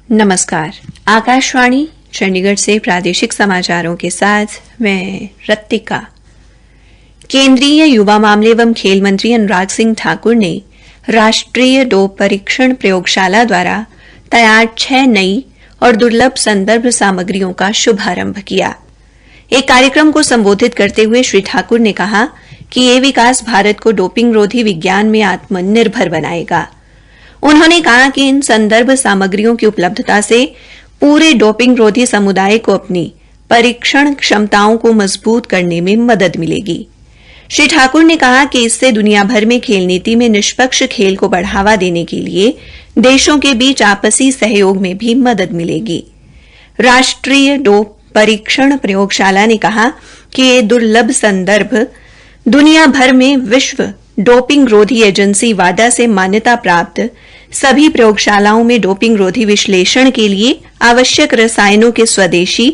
नमस्कार। आकाशवाणी चंडीगढ़ से प्रादेशिक समाचारों के साथ मैं रत्तिका। केंद्रीय युवा मामले एवं खेल मंत्री अनुराग सिंह ठाकुर ने राष्ट्रीय डोप परीक्षण प्रयोगशाला द्वारा तैयार 6 नई और दुर्लभ संदर्भ सामग्रियों का शुभारंभ किया। एक कार्यक्रम को संबोधित करते हुए श्री ठाकुर ने कहा कि ये विकास भारत को डोपिंग रोधी विज्ञान में आत्मनिर्भर बनाएगा। उन्होंने कहा कि इन संदर्भ सामग्रियों की उपलब्धता से पूरे डोपिंग रोधी समुदाय को अपनी परीक्षण क्षमताओं को मजबूत करने में मदद मिलेगी। श्री ठाकुर ने कहा कि इससे दुनिया भर में खेल नीति में निष्पक्ष खेल को बढ़ावा देने के लिए देशों के बीच आपसी सहयोग में भी मदद मिलेगी। राष्ट्रीय डोप परीक्षण प्रयोगशाला ने कहा कि ये दुर्लभ संदर्भ दुनिया भर में विश्व डोपिंग रोधी एजेंसी वाडा से मान्यता प्राप्त सभी प्रयोगशालाओं में डोपिंग रोधी विश्लेषण के लिए आवश्यक रसायनों के स्वदेशी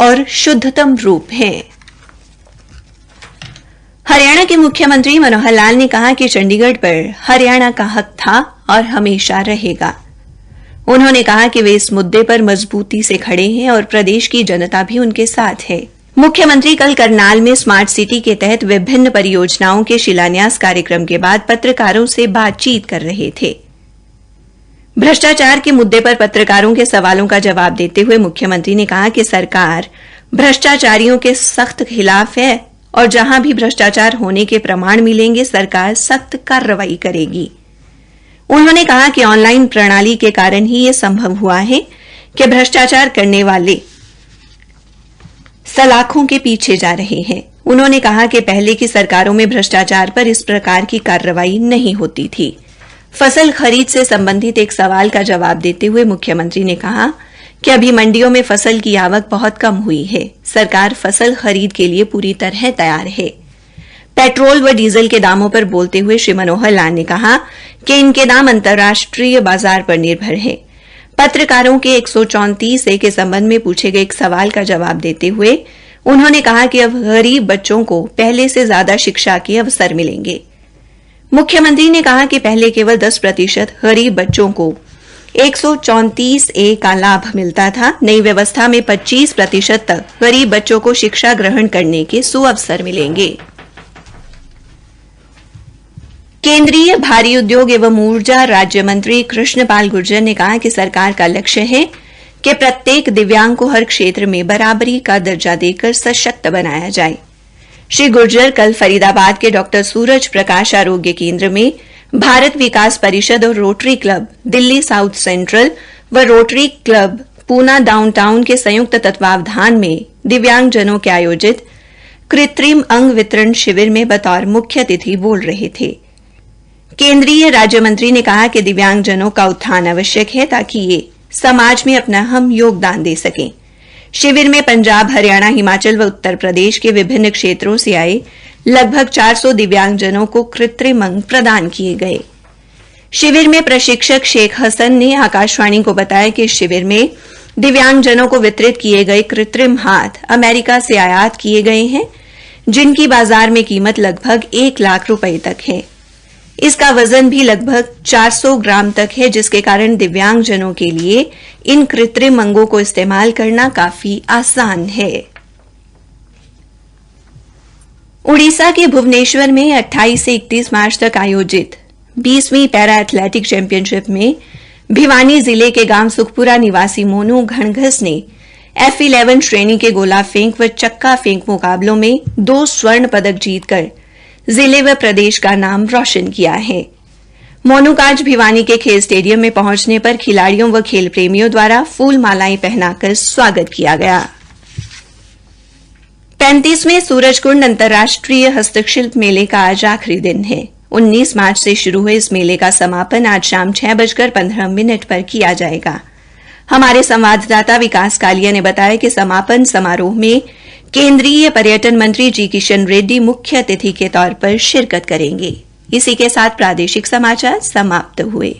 और शुद्धतम रूप हैं। हरियाणा के मुख्यमंत्री मनोहर लाल ने कहा कि चंडीगढ़ पर हरियाणा का हक था और हमेशा रहेगा। उन्होंने कहा कि वे इस मुद्दे पर मजबूती से खड़े हैं और प्रदेश की जनता भी उनके साथ है। मुख्यमंत्री कल करनाल में स्मार्ट सिटी के तहत विभिन्न परियोजनाओं के शिलान्यास कार्यक्रम के बाद पत्रकारों से बातचीत कर रहे थे। भ्रष्टाचार के मुद्दे पर पत्रकारों के सवालों का जवाब देते हुए मुख्यमंत्री ने कहा कि सरकार भ्रष्टाचारियों के सख्त खिलाफ है और जहां भी भ्रष्टाचार होने के प्रमाण मिलेंगे सरकार सख्त कार्रवाई करेगी। उन्होंने कहा कि ऑनलाइन प्रणाली के कारण ही यह संभव हुआ है कि भ्रष्टाचार करने वाले सलाखों के पीछे जा रहे हैं। उन्होंने कहा कि पहले की सरकारों में भ्रष्टाचार पर इस प्रकार की कार्रवाई नहीं होती थी। फसल खरीद से संबंधित एक सवाल का जवाब देते हुए मुख्यमंत्री ने कहा कि अभी मंडियों में फसल की आवक बहुत कम हुई है। सरकार फसल खरीद के लिए पूरी तरह तैयार है। पेट्रोल व डीजल के दामों पर बोलते हुए श्री मनोहर लाल ने कहा कि इनके दाम अंतर्राष्ट्रीय बाजार पर निर्भर है। पत्रकारों के 134A के संबंध में पूछे गए एक सवाल का जवाब देते हुए उन्होंने कहा कि अब गरीब बच्चों को पहले से ज्यादा शिक्षा के अवसर मिलेंगे। मुख्यमंत्री ने कहा कि पहले केवल 10% गरीब बच्चों को 134A का लाभ मिलता था। नई व्यवस्था में 25% तक गरीब बच्चों को शिक्षा ग्रहण करने के सुअवसर मिलेंगे। केंद्रीय भारी उद्योग एवं ऊर्जा राज्य मंत्री कृष्णपाल गुर्जर ने कहा कि सरकार का लक्ष्य है कि प्रत्येक दिव्यांग को हर क्षेत्र में बराबरी का दर्जा देकर सशक्त बनाया जाए। श्री गुर्जर कल फरीदाबाद के डॉक्टर सूरज प्रकाश आरोग्य केंद्र में भारत विकास परिषद और rotary club Delhi south central व रोटरी क्लब पूना डाउनटाउन के संयुक्त तत्वावधान में दिव्यांगजनों के आयोजित कृत्रिम अंग वितरण शिविर में बतौर मुख्य अतिथि बोल रहे थे। केंद्रीय राज्य मंत्री ने कहा कि दिव्यांगजनों का उत्थान आवश्यक है ताकि ये समाज में अपना अहम योगदान दे सकें। शिविर में पंजाब, हरियाणा, हिमाचल व उत्तर प्रदेश के विभिन्न क्षेत्रों से आए लगभग 400 दिव्यांगजनों को कृत्रिम अंग प्रदान किए गए। शिविर में प्रशिक्षक शेख हसन ने आकाशवाणी को बताया कि इस शिविर में दिव्यांगजनों को वितरित किए गए कृत्रिम हाथ अमेरिका से आयात किए गए हैं, जिनकी बाजार में कीमत लगभग 1 लाख रुपए तक है। इसका वजन भी लगभग 400 ग्राम तक है, जिसके कारण दिव्यांगजनों के लिए इन कृत्रिम अंगों को इस्तेमाल करना काफी आसान है। उड़ीसा के भुवनेश्वर में 28 से 31 मार्च तक आयोजित 20वीं पैरा एथलेटिक चैंपियनशिप में भिवानी जिले के गांव सुखपुरा निवासी मोनू घणघस ने F11 श्रेणी के गोला फेंक व चक्का फेंक मुकाबलों में 2 स्वर्ण पदक जीतकर जिले व प्रदेश का नाम रोशन किया है। मोनू का आज भिवानी के खेल स्टेडियम में पहुंचने पर खिलाड़ियों व खेल प्रेमियों द्वारा फूल मालाएं पहनाकर स्वागत किया गया। 35वें सूरजकुंड अंतर्राष्ट्रीय हस्तशिल्प मेले का आज आखिरी दिन है। 19 मार्च से शुरू हुए इस मेले का समापन आज शाम 6:15 पर किया जाएगा। हमारे संवाददाता विकास कालिया ने बताया कि समापन समारोह में केंद्रीय पर्यटन मंत्री जी किशन रेड्डी मुख्य अतिथि के तौर पर शिरकत करेंगे। इसी के साथ प्रादेशिक समाचार समाप्त हुए।